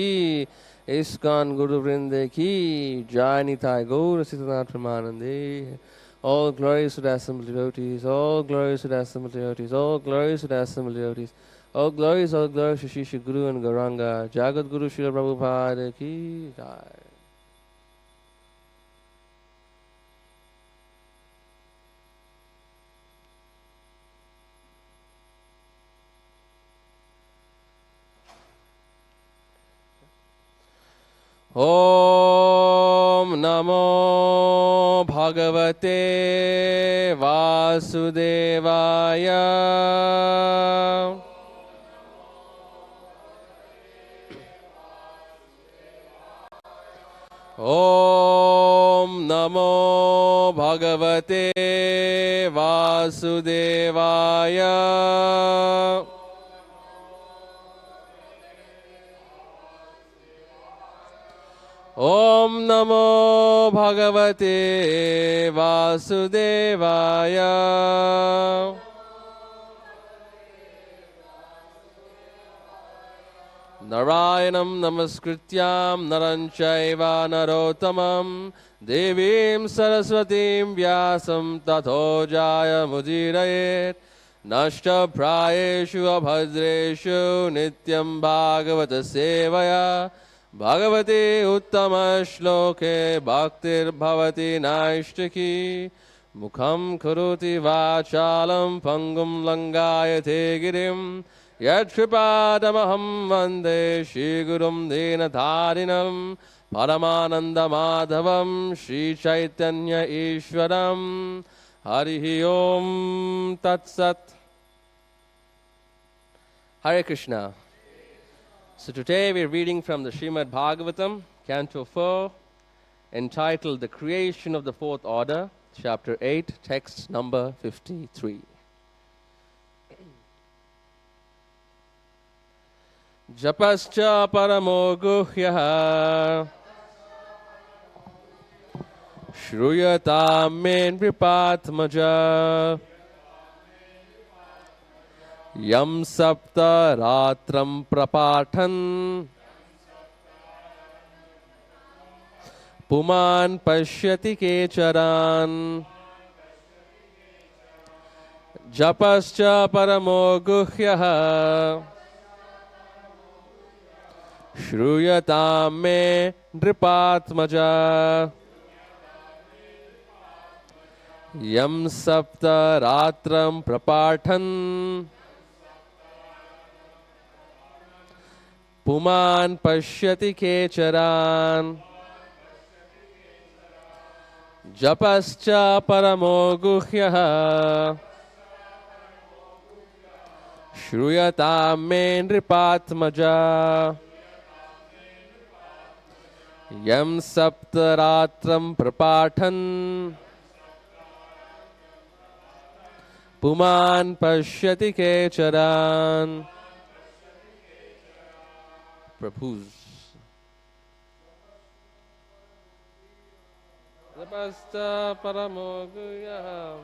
की, ISKCON Guru Vrinde ki, Jai Nitai Gaur Sitanath Pramanande. All glories to the assembled devotees, all glories to the assembled devotees, all glories to the assembled devotees. All glories to Shisha Guru and Gauranga. Jagat Guru Srila Prabhupada ki Jai. Om Namo Bhagavate Vasudevaya. Om Namo Bhagavate Vasudevaya. Om Namo Bhagavate Vasudevaya. Narayanam Namaskrityam Naranchaiva Narottamam Devim Saraswatim Vyasam Tato Jaya Mudiraet Nashta Prayeshu Abhadreshu Nityam Bhagavata Sevaya Bhagavati Uttama Shloke Bhaktir Bhavati Naishtaki Mukham Karoti Vachalam Pangum Langayate Girim Yatkripādamaham Vande Shri Gurum Dinadharinam Paramananda Madhavam Shri Chaitanya Ishwaram Harihi Om Tat Sat. Hare Krishna. So today we are reading from the Srimad Bhagavatam, Canto 4, entitled The Creation of the Fourth Order, Chapter 8, text number 53. Japascha paramo guhyah Shruyatam men vripatmaja Yam sapta ratram prapathan Puman pashyati kecharan Japascha paramo guhyah Shruyatam me nripatmaja Yam sapta ratram prapathan Puman pashyati kecharan Japascha paramo guhyah Shruyatam me nripatmaja Yam saptaratram prapathan Puman pashyati kecharan. Prabhus. Japascha paramo guhyah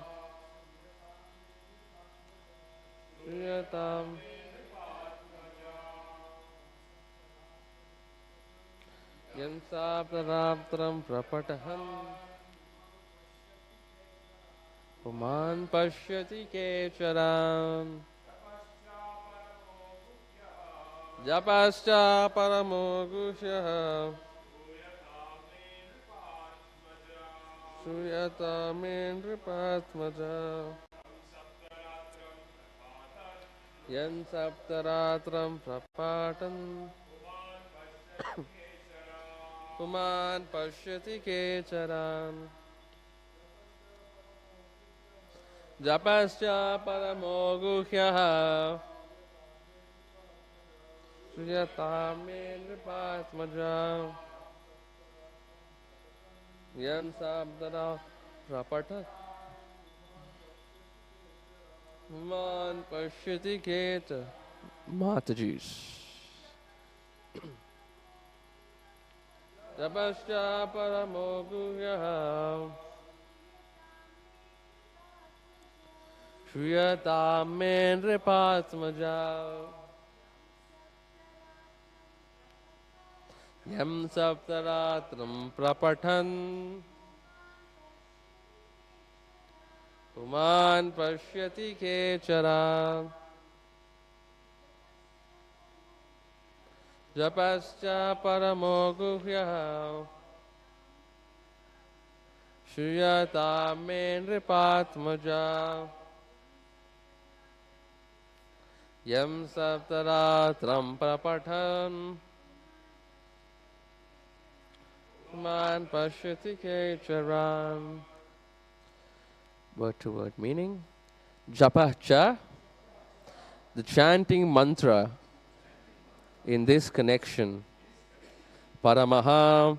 Shruyatam Yam saptaratram prapataham Puman pashyati kecharam Japascha paramo guhyah Shruyatam nripatmaja Yam saptaratram prapatan Puman pashyati kecharan Japascha paramo guhyah Shruyatam nripatmaja Yam saptara prapata Puman pashyati kecharan. Mataji's. Japascha paramo guhyah Shruyatam nripatmaja Yam saptaratram prapathan Puman pashyati kechara Japascha paramo guhya Shriyata me nripatmaja Yam saptaratram prapathan Puman pashyati kecharam. Word to word meaning. Japa cha, the chanting mantra in this connection. Paramaha,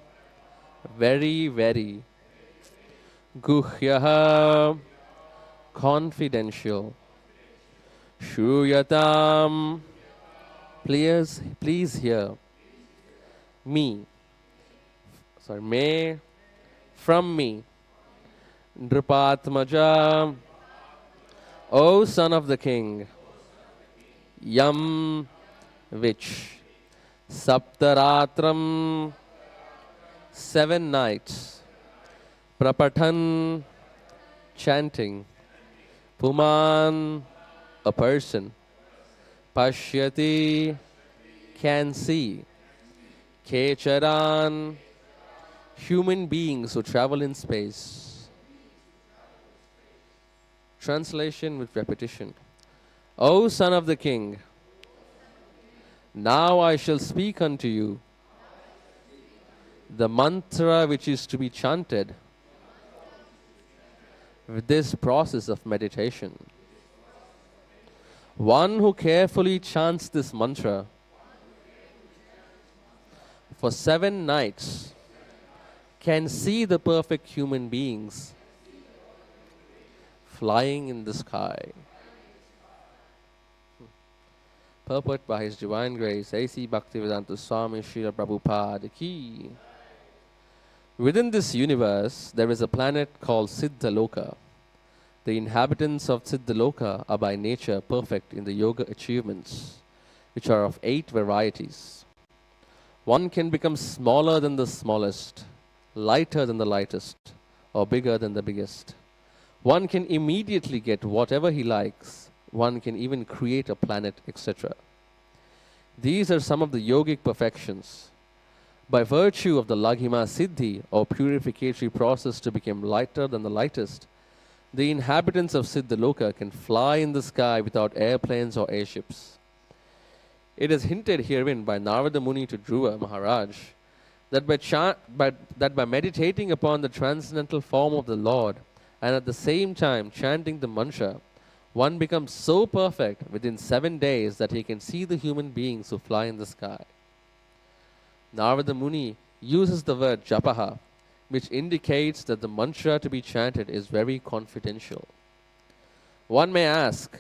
very, very. Guhyaha, confidential. Shruyatam, please hear. Me, may, from me. Nripatmaja, O son of the king. Yam, which. Saptaratram, 7 nights. Prapathan, chanting. Puman, a person. Pashyati, can see. Kecharan, human beings who travel in space. Translation with repetition. O son of the king, now I shall speak unto you the mantra which is to be chanted with this process of meditation. One who carefully chants this mantra for 7 nights can see the perfect human beings flying in the sky. Purport by His Divine Grace, A.C. Bhaktivedanta Swami Srila Prabhupada Ki. Within this universe, there is a planet called Siddhaloka. The inhabitants of Siddhaloka are by nature perfect in the yoga achievements, which are of 8 varieties. One can become smaller than the smallest, lighter than the lightest, or bigger than the biggest. One can immediately get whatever he likes. One can even create a planet, etc. These are some of the yogic perfections. By virtue of the Laghima Siddhi, or purificatory process to become lighter than the lightest, the inhabitants of Siddhaloka can fly in the sky without airplanes or airships. It is hinted herein by Narada Muni to Dhruva Maharaj that by meditating upon the transcendental form of the Lord and at the same time chanting the mantra, one becomes so perfect within 7 days that he can see the human beings who fly in the sky. Narada Muni uses the word japaha, which indicates that the mantra to be chanted is very confidential. One may ask,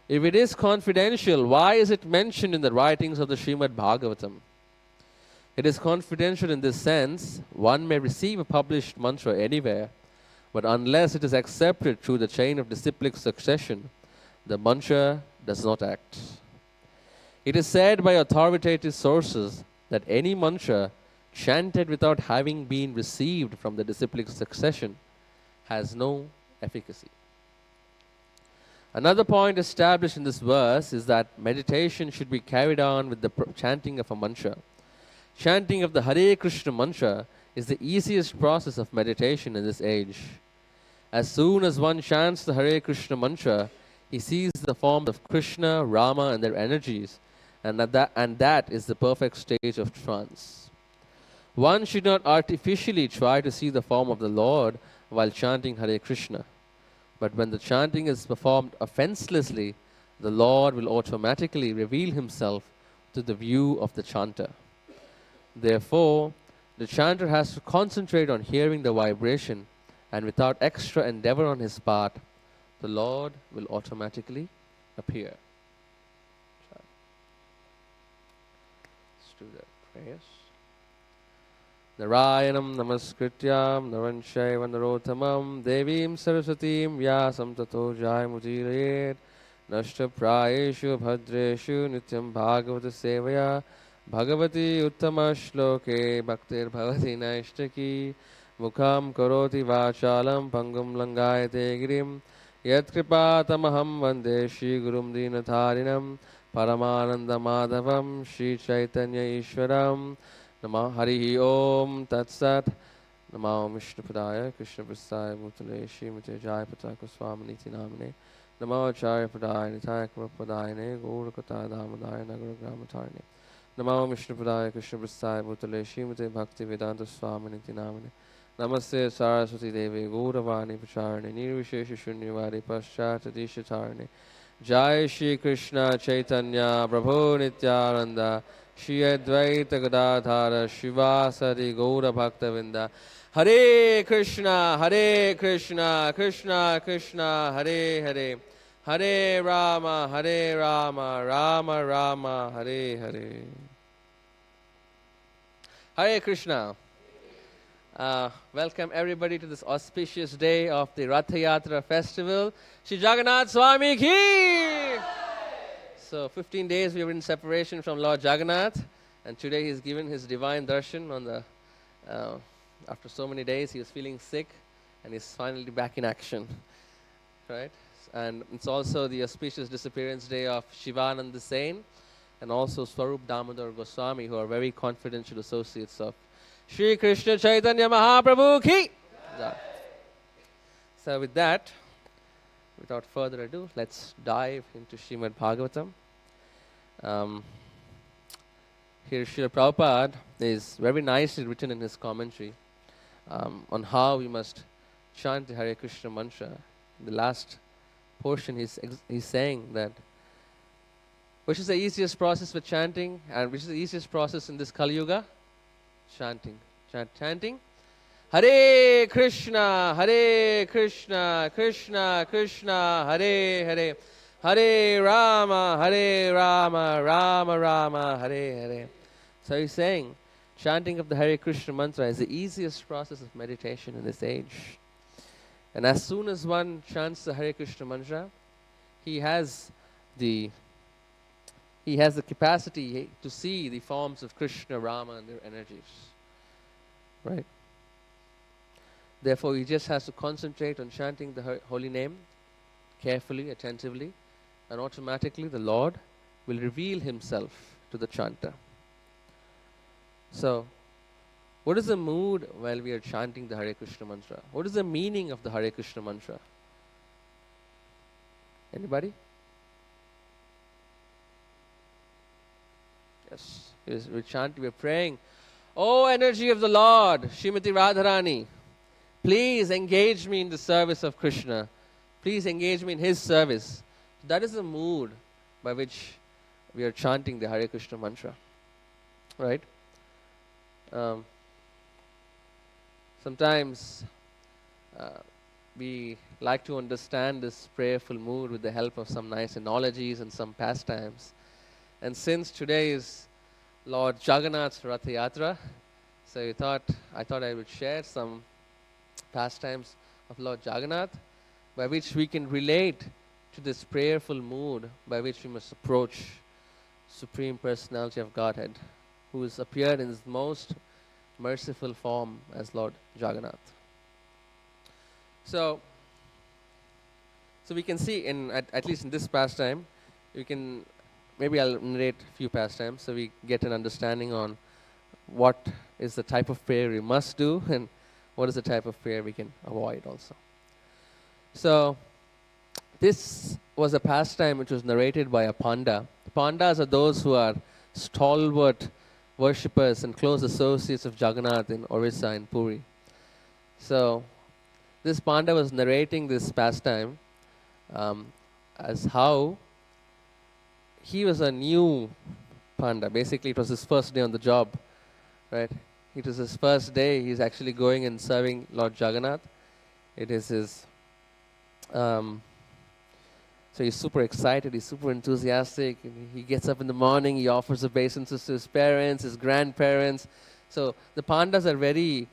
if it is confidential, why is it mentioned in the writings of the Srimad Bhagavatam? It is confidential in this sense, one may receive a published mantra anywhere, but unless it is accepted through the chain of disciplic succession, the mantra does not act. It is said by authoritative sources that any mantra chanted without having been received from the disciplic succession has no efficacy. Another point established in this verse is that meditation should be carried on with the chanting of a mantra. Chanting of the Hare Krishna mantra is the easiest process of meditation in this age. As soon as one chants the Hare Krishna mantra, he sees the forms of Krishna, Rama and their energies, and that is the perfect stage of trance. One should not artificially try to see the form of the Lord while chanting Hare Krishna. But when the chanting is performed offenselessly, the Lord will automatically reveal himself to the view of the chanter. Therefore, the chanter has to concentrate on hearing the vibration, and without extra endeavor on his part, the Lord will automatically appear. Let's do the prayers. Narayanam namaskrityam naranshaiva narottamam devim saraswatim vyasam tato jayamudirayer nashta prayeshu bhadreshu nityam bhagavata sevaya Bhagavati Uttama Shloke Bhaktir Bhavati Naishtaki Mukham Karoti Vachalam Pangum Langayate Girim Yat Kripatamaham Vande Shri Gurum Dinatharinam Paramananda Madhavam Shri Chaitanya Ishwaram Namah Harihi Om Tat Sat Namo Vishnupadaya Krishna Prasthaya Bhutale Srimate Jayapata Goswaminiti Namane Namo Acharya Padaya Nitaya Padayane Gaurakata Damadaya Nagara Gramatarne Namo Vishnupadaya Krishna Prasthaya Bhutale Srimate Bhakti Vedanta Swaminiti Namane Namaste Saraswati Devi Gauravani Pacharane Nirvishesha Shunyavadi Paschata Dishatarane Jai Shri Krishna Chaitanya Prabhu Nityananda Shri Advaita Gadadhara Shivasadi Gaura Bhaktavinda Hare Krishna, Krishna Krishna, Hare Hare, Hare Rama, Rama Rama, Hare Hare. Hare Krishna. Welcome everybody to this auspicious day of the Ratha Yatra festival. Shri Jagannath Swami Ki! So 15 days we were in separation from Lord Jagannath, and today he's given his divine darshan on the after so many days. He was feeling sick, and he's finally back in action, right? And it's also the auspicious disappearance day of Shivananda Sen, and also Swarup Damodar Goswami, who are very confidential associates of Shri Krishna Chaitanya Mahaprabhu Ki! So with that, without further ado, let's dive into Srimad Bhagavatam. Here Srila Prabhupada is very nicely written in his commentary on how we must chant the Hare Krishna mantra. In the last portion he's saying that which is the easiest process for chanting, and which is the easiest process in this Kali Yuga? Chanting. Chanting. Hare Krishna, Krishna Krishna, Hare Hare, Hare Rama, Rama Rama, Hare Hare. So he's saying, chanting of the Hare Krishna mantra is the easiest process of meditation in this age. And as soon as one chants the Hare Krishna mantra, he has the capacity to see the forms of Krishna, Rama and their energies. Right? Therefore, he just has to concentrate on chanting the holy name carefully, attentively, and automatically the Lord will reveal himself to the chanter. So, what is the mood while we are chanting the Hare Krishna mantra? What is the meaning of the Hare Krishna mantra? Anybody? Yes. We're praying, "Oh energy of the Lord, Srimati Radharani, please engage me in the service of Krishna. Please engage me in his service." That is the mood by which we are chanting the Hare Krishna mantra. Right? Sometimes we like to understand this prayerful mood with the help of some nice analogies and some pastimes. And since today is Lord Jagannath's Ratha Yatra, so I thought I would share some pastimes of Lord Jagannath by which we can relate to this prayerful mood by which we must approach Supreme Personality of Godhead, who has appeared in his most merciful form as Lord Jagannath. So we can see at least in this pastime, maybe I'll narrate a few pastimes so we get an understanding on what is the type of prayer we must do and what is the type of prayer we can avoid also. So this was a pastime which was narrated by a panda. Pandas are those who are stalwart worshippers and close associates of Jagannath in Orissa and Puri. So this panda was narrating this pastime as how he was a new panda. Basically, it was his first day on the job, right? It was his first day. He's actually going and serving Lord Jagannath. It is his... So he's super excited, he's super enthusiastic. He gets up in the morning, he offers obeisances to his parents, his grandparents. So the pandas are very,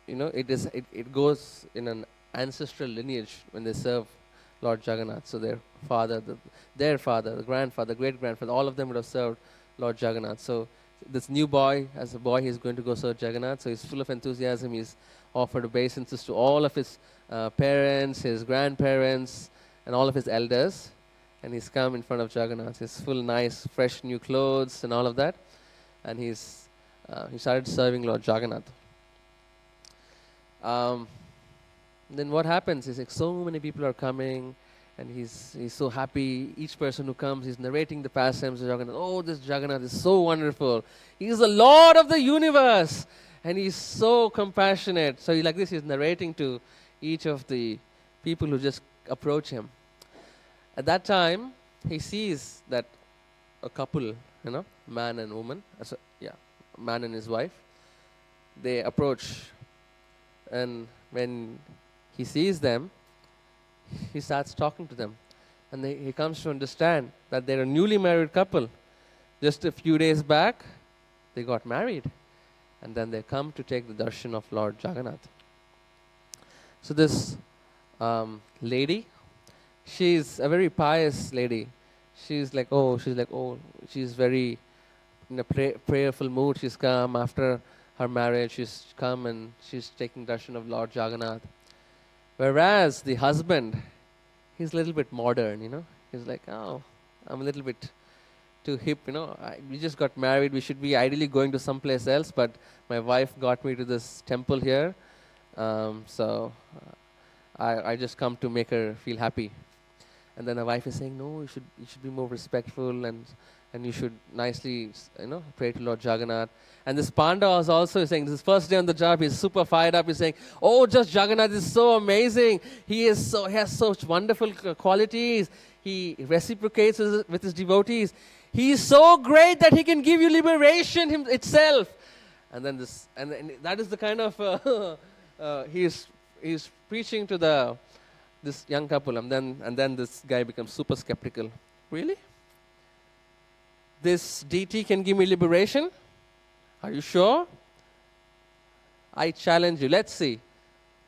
it goes in an ancestral lineage when they serve Lord Jagannath. So their father, the grandfather, great-grandfather, all of them would have served Lord Jagannath. So this new boy, as a boy, he's going to go serve Jagannath. So he's full of enthusiasm. He's offered obeisances to all of his parents, his grandparents, and all of his elders. And he's come in front of Jagannath. He's full, nice, fresh, new clothes and all of that. And he started serving Lord Jagannath. Then what happens is like so many people are coming, and he's so happy. Each person who comes, he's narrating the pastimes of Jagannath. Oh, this Jagannath is so wonderful. He's the Lord of the universe, and he's so compassionate. So he's narrating to each of the people who just approach him. At that time, he sees that a couple, man and woman, man and his wife, they approach, and when he sees them, he starts talking to them. And he comes to understand that they're a newly married couple. Just a few days back, they got married. And then they come to take the darshan of Lord Jagannath. So this lady, she's a very pious lady. She's very in a prayerful mood. She's come after her marriage. She's come and she's taking darshan of Lord Jagannath. Whereas the husband, he's a little bit modern, He's like, oh, I'm a little bit too hip, we just got married. We should be ideally going to someplace else, but my wife got me to this temple here. So I just come to make her feel happy. And then the wife is saying, no, you should be more respectful and you should nicely, pray to Lord Jagannath. And this Panda was also saying, this is first day on the job, he's super fired up. He's saying, oh, just Jagannath is so amazing. He has such wonderful qualities. He reciprocates with his devotees. He is so great that he can give you liberation itself. And then that is the kind of he's preaching to this young couple, and then this guy becomes super skeptical. Really? This deity can give me liberation? Are you sure? I challenge you. Let's see.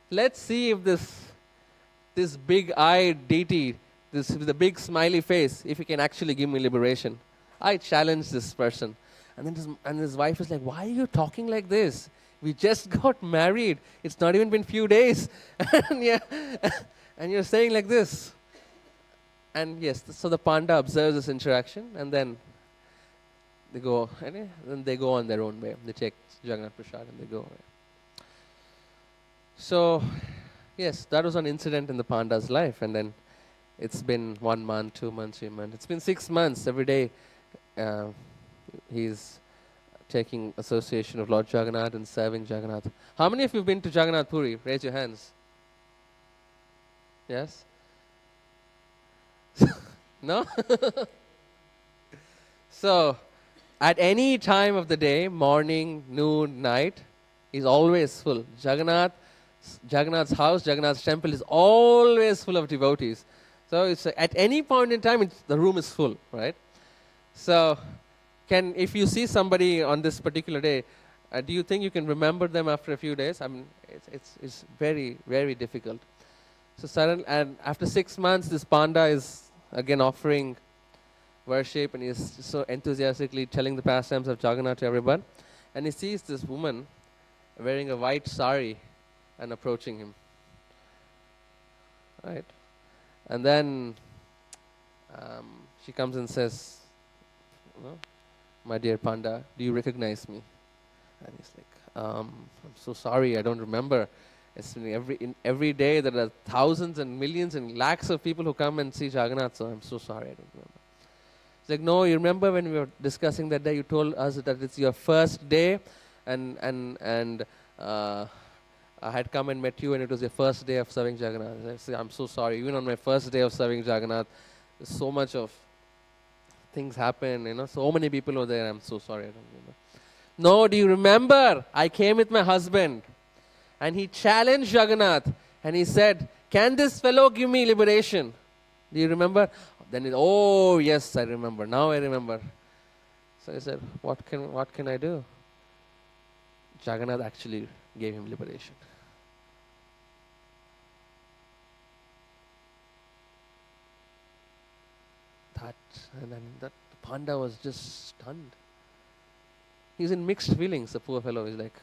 Let's see if this big-eyed deity, this with a big smiley face, if he can actually give me liberation. I challenge this person. And then his wife is like, why are you talking like this? We just got married. It's not even been few days. And you're saying like this. And yes, so the Panda observes this interaction, and then they go on their own way. They take Jagannath Prasad and they go away. So, yes, that was an incident in the Panda's life. And then it's been 1 month, 2 months, 3 months. It's been 6 months. Every day he's taking association of Lord Jagannath and serving Jagannath. How many of you have been to Jagannath Puri? Raise your hands. Yes? No? So, at any time of the day, morning, noon, night, is always full. Jagannath's house, Jagannath's temple is always full of devotees. So it's at any point in time, the room is full, right? So, if you see somebody on this particular day, do you think you can remember them after a few days? I mean, it's very, very difficult. So and after 6 months, this Panda is again offering worship, and he's so enthusiastically telling the pastimes of Jagannath to everyone. And he sees this woman wearing a white sari and approaching him. Right? And then she comes and says, my dear Panda, do you recognize me? And he's like, I'm so sorry, I don't remember. It's every day there are thousands and millions and lakhs of people who come and see Jagannath, so I'm so sorry, I don't remember. It's like, no, you remember when we were discussing that day, you told us that it's your first day, and I had come and met you, and it was your first day of serving Jagannath. I say, I'm so sorry. Even on my first day of serving Jagannath, so much of things happen, so many people were there. I'm so sorry, I don't remember. No, do you remember? I came with my husband, and he challenged Jagannath, and he said, can this fellow give me liberation? Do you remember? Then oh yes, I remember. Now I remember. So he said, what can I do? Jagannath actually gave him liberation. And then that Panda was just stunned. he's in mixed feelings, the poor fellow. He's like,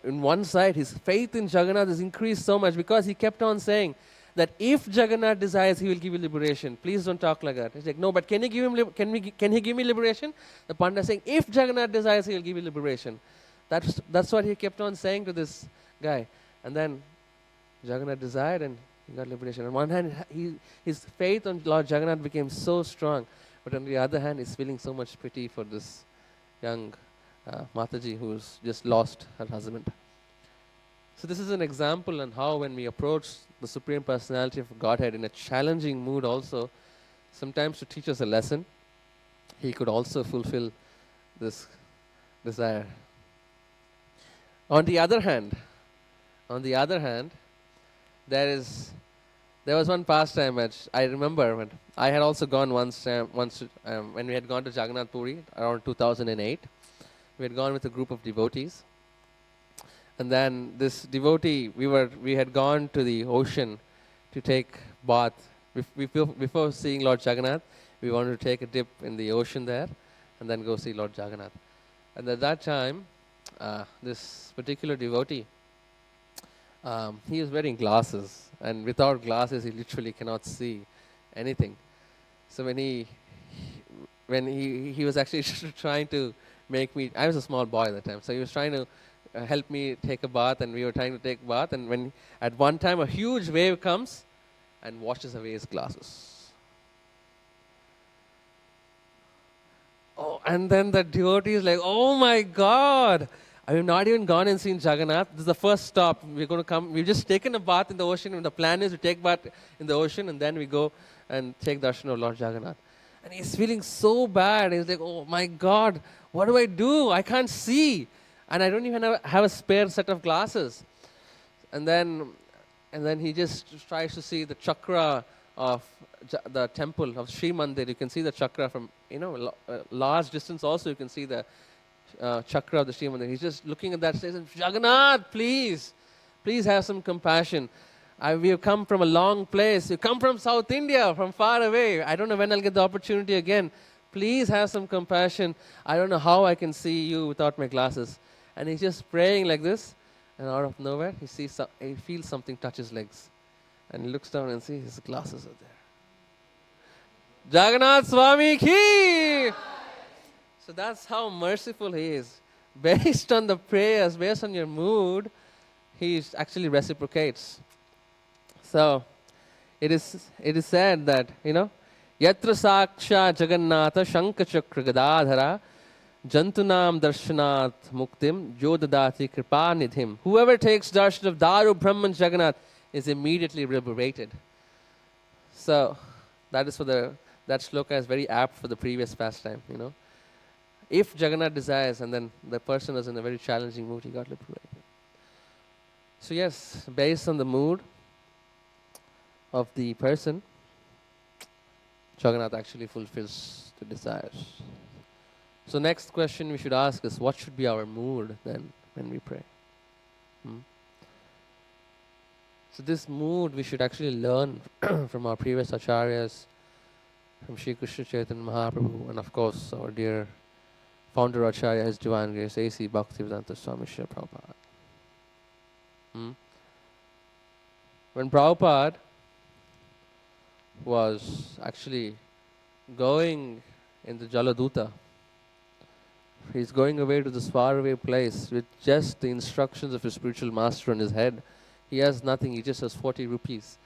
in one side, his faith in Jagannath has increased so much because he kept on saying that if Jagannath desires, he will give you liberation. Please don't talk like that. He's like, no, but can he give him? Can he give me liberation? The Pandit is saying, if Jagannath desires, he will give you liberation. That's what he kept on saying to this guy. And then Jagannath desired, and he got liberation. On one hand, his faith on Lord Jagannath became so strong, but on the other hand, he's feeling so much pity for this young Mataji who's just lost her husband. So this is an example on how when we approach the Supreme Personality of Godhead in a challenging mood also, sometimes to teach us a lesson, he could also fulfill this desire. On the other hand, there was one pastime which I remember when I had also gone once when we had gone to Jagannath Puri around 2008. We had gone with a group of devotees, and then this devotee, we had gone to the ocean to take bath. Before seeing Lord Jagannath, we wanted to take a dip in the ocean there, and then go see Lord Jagannath. And at that time, this particular devotee, he was wearing glasses, and without glasses, he literally cannot see anything. So when he was actually trying to make me, I was a small boy at that time, so he was trying to help me take a bath, and we were trying to take a bath, and when at one time a huge wave comes and washes away his glasses. Oh, and then the devotee is like, oh my God, I have not even gone and seen Jagannath. This is the first stop. We're going to come. We've just taken a bath in the ocean, and the plan is to take bath in the ocean, and then we go and take darshan of Lord Jagannath. And he's feeling so bad. He's like, oh my God, what do I do? I can't see. And I don't even have a spare set of glasses. And then he just tries to see the chakra of the temple of Sri Mandir. You can see the chakra from, large distance also. You can see the chakra of the Sri Mandir. He's just looking at that and says, Jagannath, please have some compassion. We have come from a long place. You come from South India, from far away. I don't know when I'll get the opportunity again. Please have some compassion. I don't know how I can see you without my glasses. And he's just praying like this, and out of nowhere, he feels something touch his legs. And he looks down and sees his glasses are there. Jagannath Swami ki! So that's how merciful he is. Based on the prayers, based on your mood, he actually reciprocates. So it is said that, Yatra Saksha Jagannatha Shanka Chakra Gadadhara Jantunam Darshanat Muktim Jodadati Kripa Nidhim. Whoever takes darshan of Daru Brahman Jagannath is immediately liberated. So that shloka is very apt for the previous pastime, If Jagannath desires, and then the person is in a very challenging mood, he got liberated. So yes, based on the mood of the person, Jagannath actually fulfills the desires. So next question we should ask is, what should be our mood then when we pray? So this mood we should actually learn from our previous acharyas, from Sri Krishna Chaitanya Mahaprabhu, and of course our dear founder acharya, His Divine Grace A.C. Bhaktivedanta Swami Srila Prabhupada. When Prabhupada was actually going in the Jaladuta, he's going away to this faraway place with just the instructions of his spiritual master on his head. He has nothing, he just has 40 rupees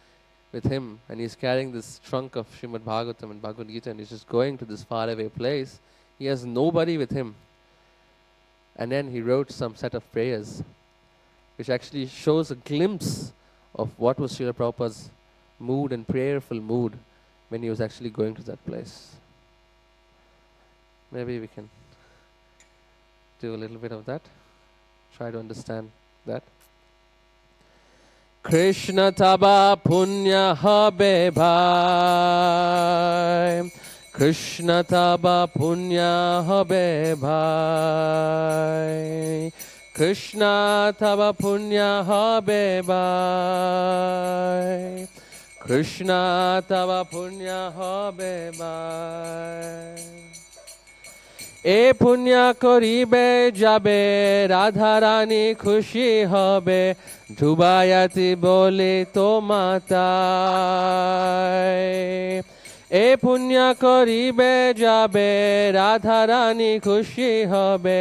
with him, and he's carrying this trunk of Srimad Bhagavatam and Bhagavad Gita, and he's just going to this faraway place. He has nobody with him. And then he wrote some set of prayers, which actually shows a glimpse of what was Srila Prabhupada's mood and prayerful mood when he was actually going to that place. Maybe we can do a little bit of that. Try to understand that. Krishna taba punya habe bhai. Krishna taba punya habe bhai. Krishna taba punya habe bhai. Krishna taba punya habe bhai. এ পুণ্য করিবে যাবে রাধারানী খুশি হবে ডুবায়াতি বলে তোমাতায় এ পুণ্য করিবে যাবে রাধারানী খুশি হবে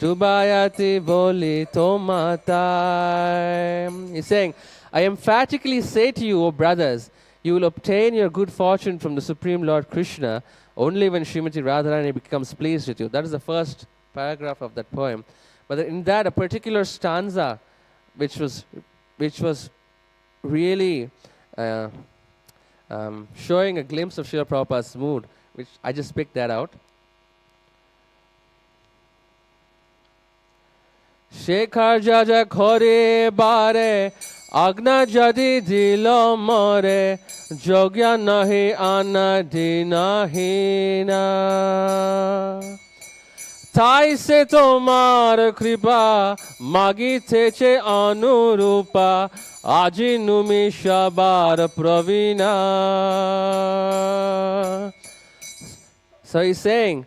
ডুবায়াতি বলে তোমাতায় He's saying, I emphatically say to you, O brothers, you will obtain your good fortune from the Supreme Lord Krishna only when Srimati Radharani becomes pleased with you. That is the first paragraph of that poem. But in that, a particular stanza, which was really showing a glimpse of Srila Prabhupada's mood, which I just picked that out. Shekhar jaja khore bare agna jadi dilo more jogya nahi anadi nahi na তাই সে তোমার কৃপা মাগিতেছে অনুরূপা আজি নুমি সবার প্রবীণা So he's saying,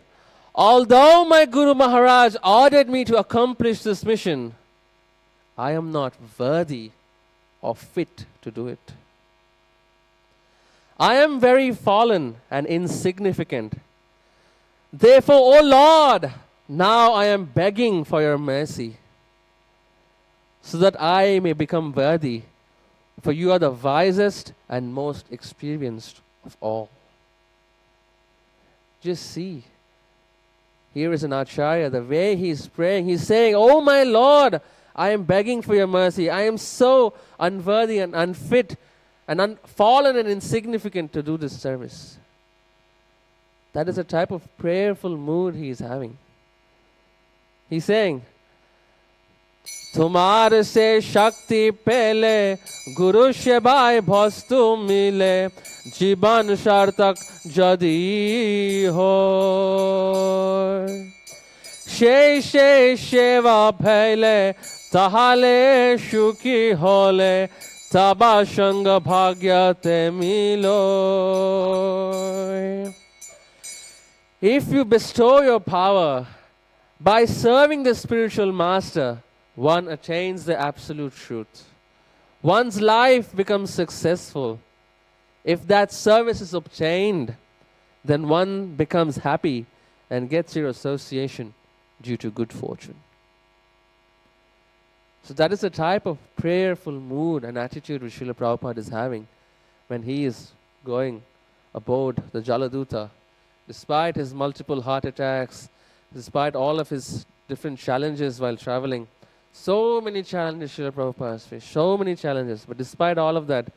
although my Guru Maharaj ordered me to accomplish this mission, I am not worthy or fit to do it. I am very fallen and insignificant. Therefore, O Lord, now I am begging for your mercy, so that I may become worthy, for you are the wisest and most experienced of all. Just see, here is an Acharya, the way he is praying, he is saying, oh my Lord, I am begging for your mercy. I am so unworthy and unfit and fallen and insignificant to do this service. That is the type of prayerful mood he is having. He's saying, Tumar se shakti pele, Guru shebai bhastu mile, Jiban shartak jadi hoy. Shei shei sheva bhaile, Tahale shuki hole, Taba shanga bhagyate miloy. If you bestow your power by serving the spiritual master, one attains the absolute truth. One's life becomes successful. If that service is obtained, then one becomes happy and gets your association due to good fortune. So that is the type of prayerful mood and attitude which Srila Prabhupada is having when he is going aboard the Jaladuta. Despite his multiple heart attacks, despite all of his different challenges while traveling, so many challenges Srila Prabhupada has faced, so many challenges, but despite all of that,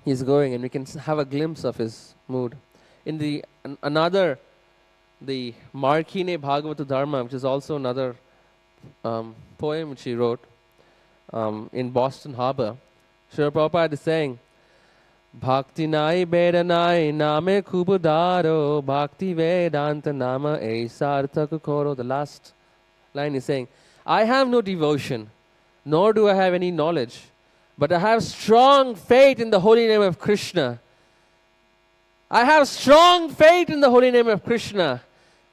he's going, and we can have a glimpse of his mood. In the the Markine Bhagavata Dharma, which is also another poem which he wrote in Boston Harbor, Srila Prabhupada is saying, Bhakti nai bedanai name kubudaro bhakti vedanta nama esarthak koro. The last line is saying, I have no devotion, nor do I have any knowledge, but I have strong faith in the holy name of Krishna. I have strong faith in the holy name of Krishna.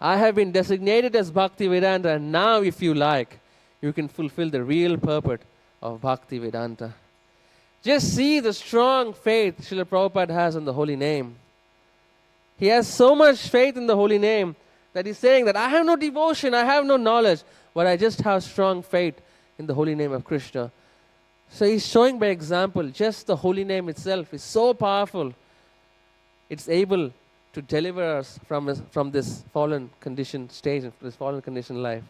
I have been designated as Bhakti Vedanta, and now if you like, you can fulfill the real purport of Bhakti Vedanta. Just see the strong faith Srila Prabhupada has in the holy name. He has so much faith in the holy name that he's saying that I have no devotion, I have no knowledge, but I just have strong faith in the holy name of Krishna. So he's showing by example, just the holy name itself is so powerful. It's able to deliver us from this fallen condition stage, this fallen condition life.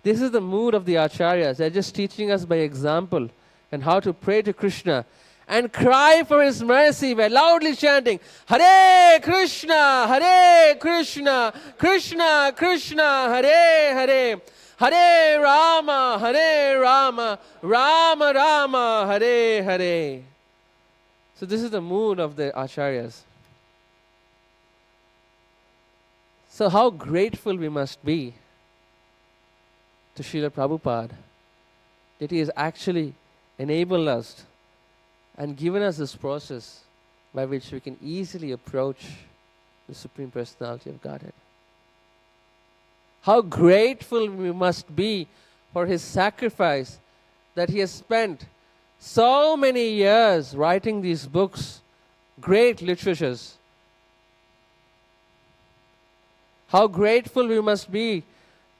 This is the mood of the Acharyas. They're just teaching us by example and how to pray to Krishna and cry for his mercy by loudly chanting, Hare Krishna, Hare Krishna, Krishna Krishna, Hare Hare, Hare Rama, Hare Rama, Rama Rama, Hare Hare. So this is the mood of the Acharyas. So how grateful we must be to Srila Prabhupada that he has actually enabled us and given us this process by which we can easily approach the Supreme Personality of Godhead. How grateful we must be for his sacrifice, that he has spent so many years writing these books, great literatures. How grateful we must be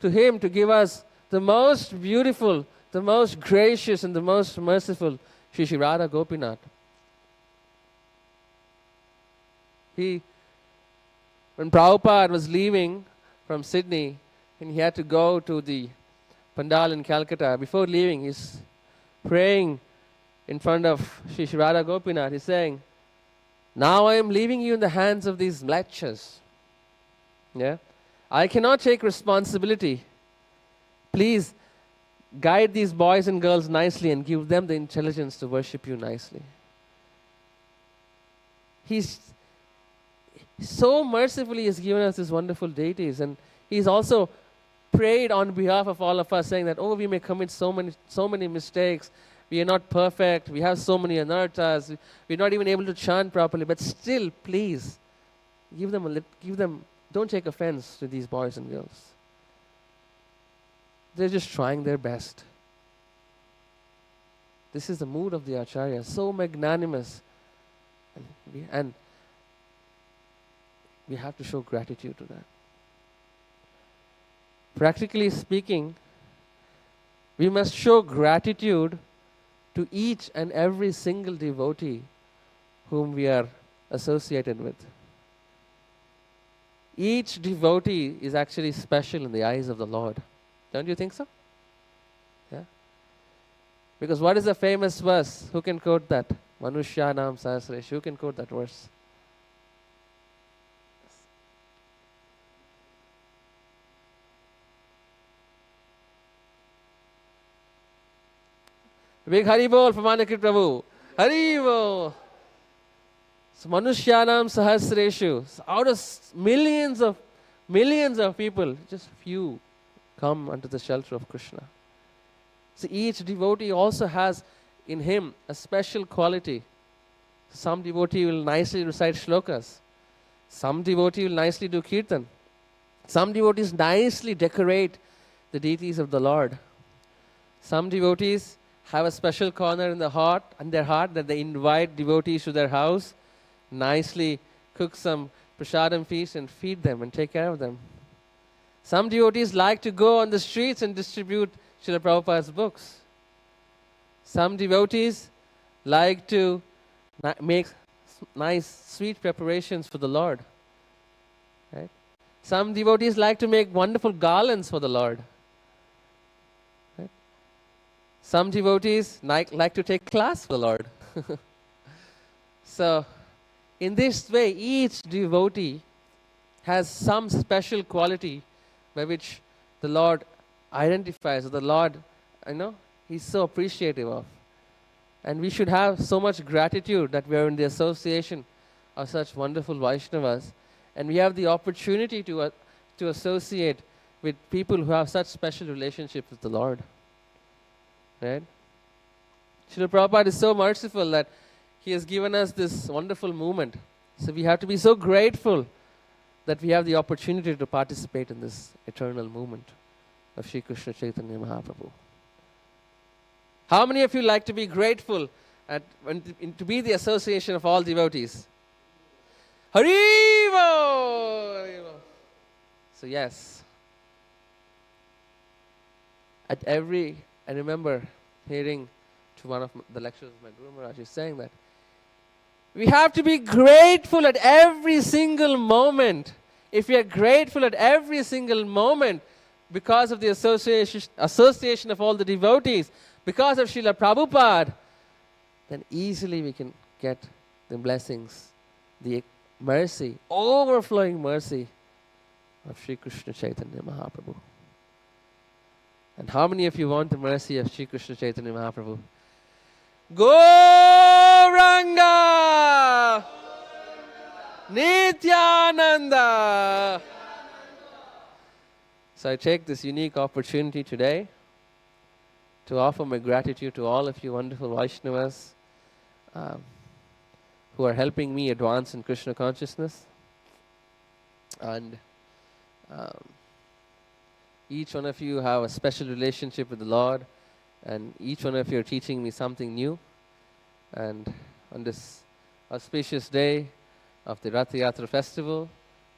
to him to give us the most beautiful, the most gracious, and the most merciful Sri Sri Radha Gopinath. When Prabhupada was leaving from Sydney and he had to go to the Pandal in Calcutta, before leaving, he's praying in front of Sri Sri Radha Gopinath. He's saying, now I am leaving you in the hands of these mlechas. Yeah? I cannot take responsibility. Please guide these boys and girls nicely and give them the intelligence to worship you nicely. He's so mercifully has given us these wonderful deities, and he's also prayed on behalf of all of us, saying that, oh, we may commit so many mistakes. We are not perfect. We have so many anarthas. We're not even able to chant properly. But still, please, give them. Don't take offense to these boys and girls. They're just trying their best. This is the mood of the Acharya, so magnanimous. And we have to show gratitude to that. Practically speaking, we must show gratitude to each and every single devotee whom we are associated with. Each devotee is actually special in the eyes of the Lord. Don't you think so? Yeah. Because what is the famous verse? Who can quote that? Manushyanam Sahasreshu. Who can quote that verse? Big Hari Bol for Manakrit Prabhu. Hari Bol. So Manushyanam Sahasreshu. So out of millions of people, just few come unto the shelter of Krishna. So each devotee also has in him a special quality. Some devotee will nicely recite shlokas. Some devotee will nicely do kirtan. Some devotees nicely decorate the deities of the Lord. Some devotees have a special corner in their heart that they invite devotees to their house, nicely cook some prasadam feast and feed them and take care of them. Some devotees like to go on the streets and distribute Srila Prabhupada's books. Some devotees like to make nice sweet preparations for the Lord. Right? Some devotees like to make wonderful garlands for the Lord. Right? Some devotees like to take class for the Lord. So, in this way, each devotee has some special quality by which the Lord identifies, or the Lord, He's so appreciative of. And we should have so much gratitude that we are in the association of such wonderful Vaishnavas, and we have the opportunity to associate with people who have such special relationships with the Lord. Right? Srila Prabhupada is so merciful that he has given us this wonderful movement. So we have to be so grateful that we have the opportunity to participate in this eternal movement of Sri Krishna Chaitanya Mahaprabhu. How many of you like to be grateful to be the association of all devotees? Haribo! So yes, I remember hearing to one of the lectures of my Guru Maharaj, is saying that we have to be grateful at every single moment. If we are grateful at every single moment because of the association of all the devotees, because of Srila Prabhupada, then easily we can get the blessings, the mercy, overflowing mercy of Sri Krishna Chaitanya Mahaprabhu. And how many of you want the mercy of Sri Krishna Chaitanya Mahaprabhu? Gauranga Nityananda. So I take this unique opportunity today to offer my gratitude to all of you wonderful Vaishnavas who are helping me advance in Krishna consciousness. And um, each one of you have a special relationship with the Lord, and each one of you are teaching me something new. And on this auspicious day of the Rath Yatra festival,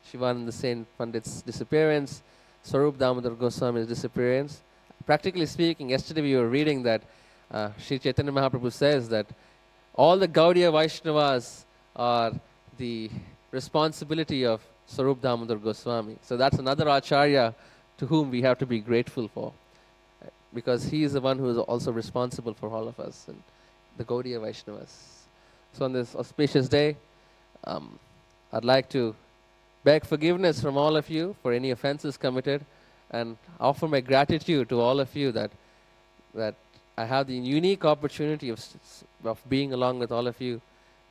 Shivananda Saint Pandit's disappearance, Swarup Damodar Goswami's disappearance. Practically speaking, yesterday we were reading that Sri Chaitanya Mahaprabhu says that all the Gaudiya Vaishnavas are the responsibility of Swarup Damodar Goswami. So that's another Acharya to whom we have to be grateful for, because he is the one who is also responsible for all of us and the Gaudiya Vaishnavas. So on this auspicious day, I'd like to beg forgiveness from all of you for any offenses committed, and offer my gratitude to all of you that I have the unique opportunity of being along with all of you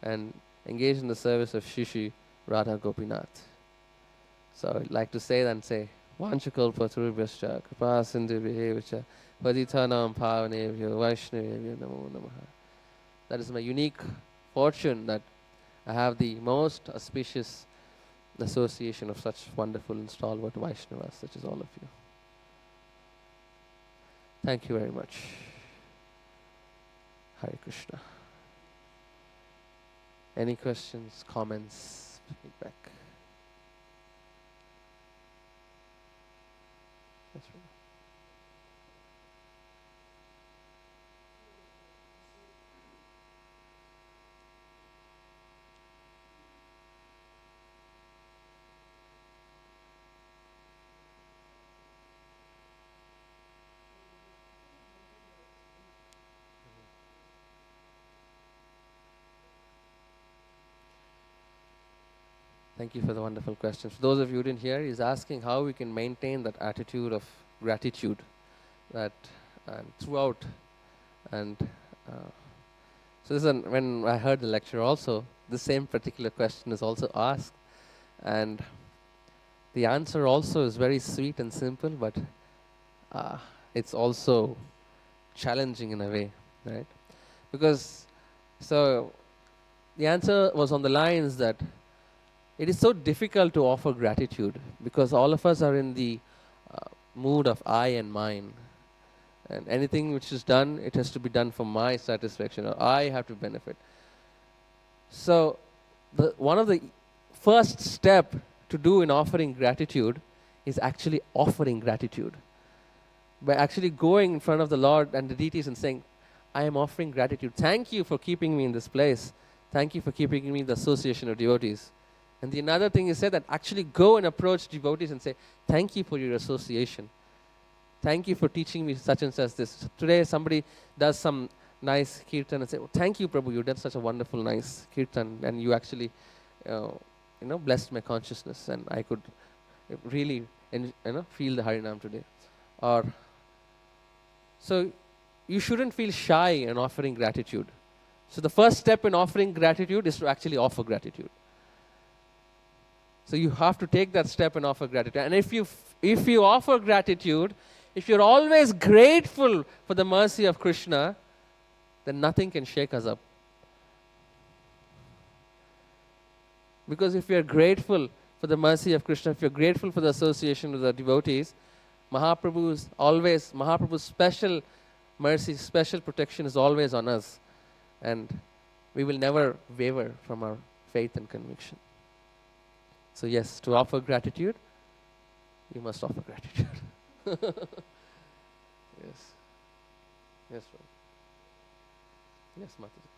and engage in the service of Shri Radha Gopinath. So I'd like to say that and say, Vanchakal Paturubhyascha, Kripa Sindhubhyevacha, Padithanam Pavanebhyo, Vaishnavebhyo Namo Namaha. That is my unique fortune that I have the most auspicious association of such wonderful and stalwart Vaishnavas, such as all of you. Thank you very much. Hare Krishna. Any questions, comments, feedback? That's right. Thank you for the wonderful question. For those of you who didn't hear, he's asking how we can maintain that attitude of gratitude that throughout. And so this is when I heard the lecture also, the same particular question is also asked. And the answer also is very sweet and simple, but it's also challenging in a way, right? Because, so the answer was on the lines that it is so difficult to offer gratitude because all of us are in the mood of I and mine. And anything which is done, it has to be done for my satisfaction, or I have to benefit. So one of the first step to do in offering gratitude is actually offering gratitude. By actually going in front of the Lord and the deities and saying, I am offering gratitude. Thank you for keeping me in this place. Thank you for keeping me in the association of devotees. And the another thing is said that actually go and approach devotees and say, thank you for your association. Thank you for teaching me such and such this. Today somebody does some nice kirtan and say, oh, thank you Prabhu, you did such a wonderful nice kirtan and you actually blessed my consciousness and I could really feel the Harinam today. Or so you shouldn't feel shy in offering gratitude. So the first step in offering gratitude is to actually offer gratitude. So you have to take that step and offer gratitude. And if you offer gratitude, if you're always grateful for the mercy of Krishna, then nothing can shake us up. Because if you're grateful for the mercy of Krishna, if you're grateful for the association with the devotees, Mahaprabhu's special mercy, special protection is always on us. And we will never waver from our faith and conviction. So yes, to offer gratitude, you must offer gratitude. Yes. Yes, Lord. Yes, Mataji.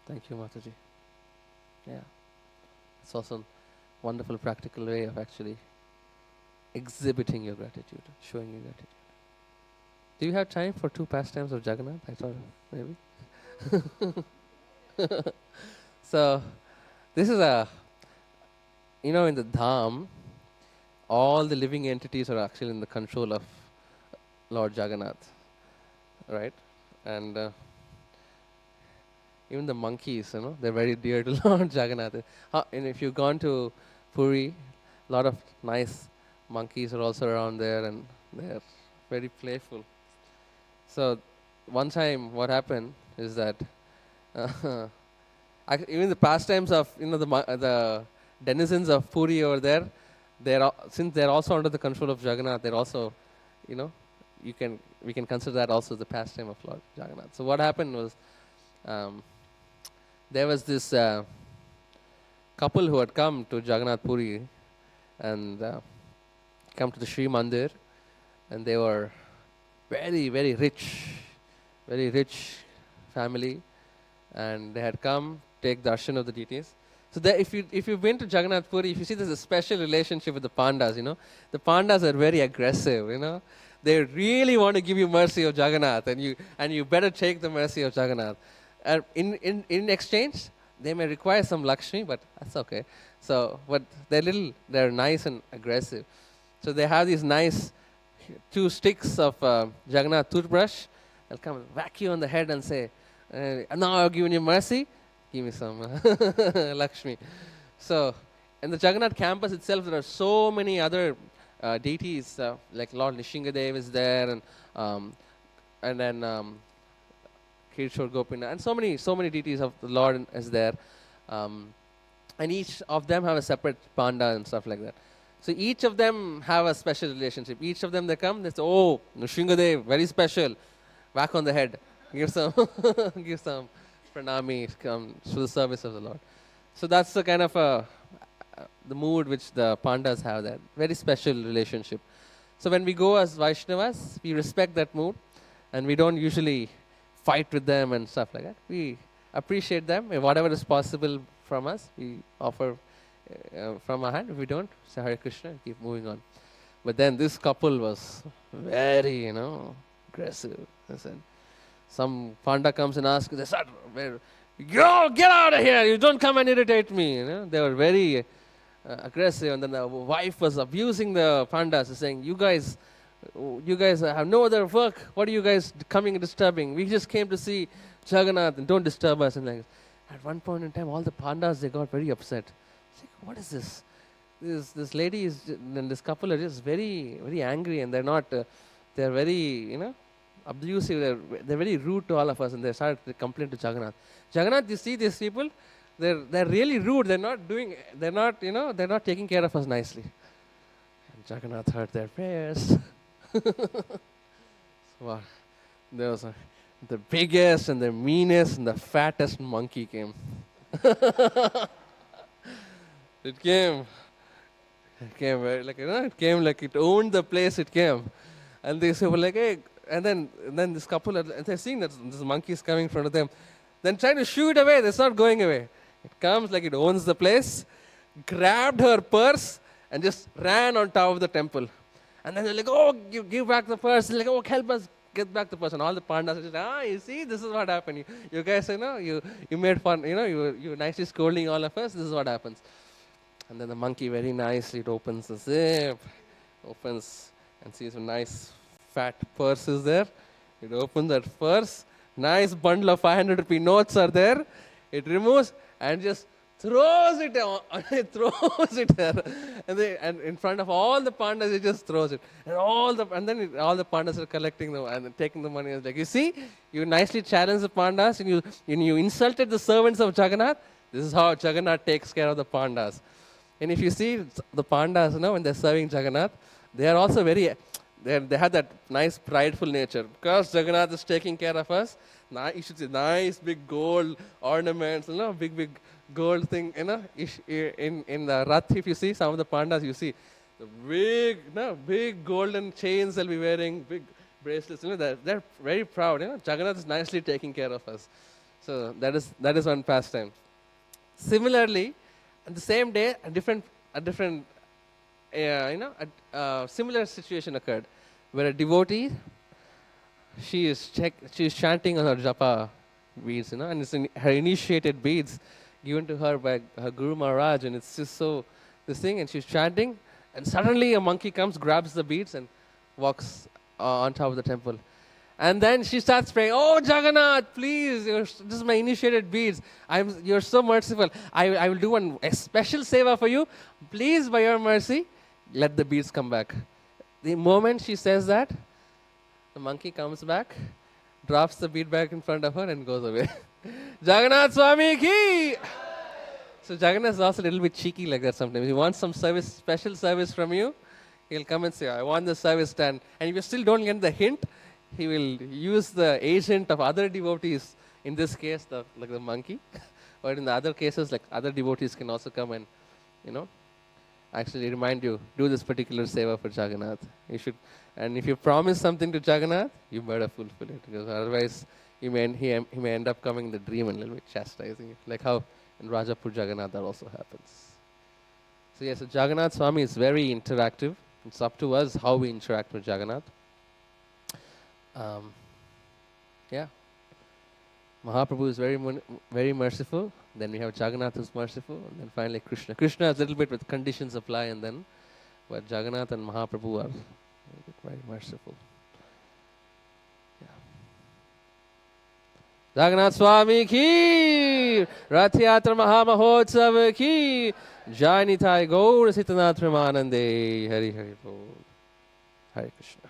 Thank you, Mataji. Yeah, it's also a wonderful practical way of actually exhibiting your gratitude, showing your gratitude. Do you have time for two pastimes of Jagannath? I thought maybe. So, this is in the Dham, all the living entities are actually in the control of Lord Jagannath, right? And even the monkeys, they're very dear to Lord Jagannath. And if you've gone to Puri, a lot of nice monkeys are also around there, and they're very playful. So one time, what happened is that even the pastimes of the denizens of Puri over there, since they're also under the control of Jagannath, they're also, we can consider that also the pastime of Lord Jagannath. So what happened was, there was this couple who had come to Jagannath Puri and come to the Sri Mandir, and they were very, very rich family, and they had come take darshan of the deities. So if you've been to Jagannath Puri, if you see there's a special relationship with the pandas, the pandas are very aggressive, They really want to give you mercy of Jagannath, and you better take the mercy of Jagannath. In exchange, they may require some Lakshmi, but that's okay. So, but they're nice and aggressive. So they have these nice 2 sticks of Jagannath toothbrush. They'll come and whack you on the head and say, now I've given you mercy, give me some Lakshmi. So, in the Jagannath campus itself, there are so many other deities, like Lord Nishingadev is there, and then Kirshor Gopinath, and so many deities of the Lord is there. And each of them have a separate panda and stuff like that. So each of them have a special relationship. Each of them, they come, they say, oh, Nishingadev, very special. Whack on the head. Give some give some pranami, come to the service of the Lord. So that's the kind of the mood which the pandas have there. Very special relationship. So when we go as Vaishnavas, we respect that mood, and we don't usually fight with them and stuff like that. We appreciate them. Whatever is possible from us, we offer from our hand. If we don't, say Hare Krishna and keep moving on. But then this couple was very, aggressive. They said, some panda comes and asks, they said, "Go, get out of here! You don't come and irritate me." They were very aggressive, and then the wife was abusing the pandas, saying, "You guys have no other work. What are you guys coming and disturbing? We just came to see Jagannath, and don't disturb us." And at one point in time, all the pandas, they got very upset. It's like, what is this? This lady and this couple are just very, very angry, and they're very, abusive. They're very rude to all of us, and they started to complain to Jagannath. Jagannath, you see these people? They're really rude. They're not taking care of us nicely. And Jagannath heard their prayers. So, there was the biggest and the meanest and the fattest monkey came. It came like it owned the place. It came, and they were like, "Hey!" And then this couple, they're seeing that this monkey is coming in front of them, then trying to shoo it away. It's not going away. It comes like it owns the place, grabbed her purse, and just ran on top of the temple. And then they're like, "Oh, give back the purse." They're like, "Oh, help us get back the purse." And all the pandas are just, you see, this is what happened. You guys, you made fun, you nicely scolding all of us. This is what happens. And then the monkey very nicely, it opens the zip, opens and sees a nice fat purse is there. It opens that purse, nice bundle of 500 rupee notes are there. It removes and just throws it on. It throws it there, and in front of all the pandas, it just throws it. And all the pandas are collecting them and taking the money. It's like, you see, you nicely challenged the pandas, and you insulted the servants of Jagannath. This is how Jagannath takes care of the pandas. And if you see the pandas, when they're serving Jagannath, they are also they have that nice prideful nature. Because Jagannath is taking care of us, you should see nice big gold ornaments, big gold thing, in the Rath, if you see some of the pandas, you see the big golden chains they'll be wearing, big bracelets, they're very proud, Jagannath is nicely taking care of us. So that is one pastime. Similarly, on the same day, a different similar situation occurred, where a devotee, she is chanting on her japa beads, and it's her initiated beads given to her by her Guru Maharaj, and it's just so this thing, and she's chanting, and suddenly a monkey comes, grabs the beads, and walks on top of the temple. And then she starts praying, "Oh Jagannath, please, this is my initiated beads. You're so merciful. I will do a special seva for you. Please, by your mercy, let the beads come back." The moment she says that, the monkey comes back, drops the bead back in front of her, and goes away. Jagannath Swami ki! So Jagannath is also a little bit cheeky like that sometimes. He wants some service, special service from you. He'll come and say, "I want the service done." And if you still don't get the hint, he will use the agent of other devotees, in this case, like the monkey, or in the other cases, like other devotees can also come and, actually remind you, do this particular seva for Jagannath. You should, and if you promise something to Jagannath, you better fulfill it, because otherwise he may end up coming in the dream and a little bit chastising it, like how in Rajapur Jagannath that also happens. So yes, so Jagannath Swami is very interactive. It's up to us how we interact with Jagannath. Mahaprabhu is very merciful. Then we have Jagannath who's merciful, and then finally Krishna. Krishna is a little bit with conditions apply, and then, but Jagannath and Mahaprabhu are very merciful. Jagannath Swami ki, Rath Yatra Mahamahotsav ki, Jai Nitai Gaur Sitanath Premanande, Hari Hari Bol, Hare Krishna.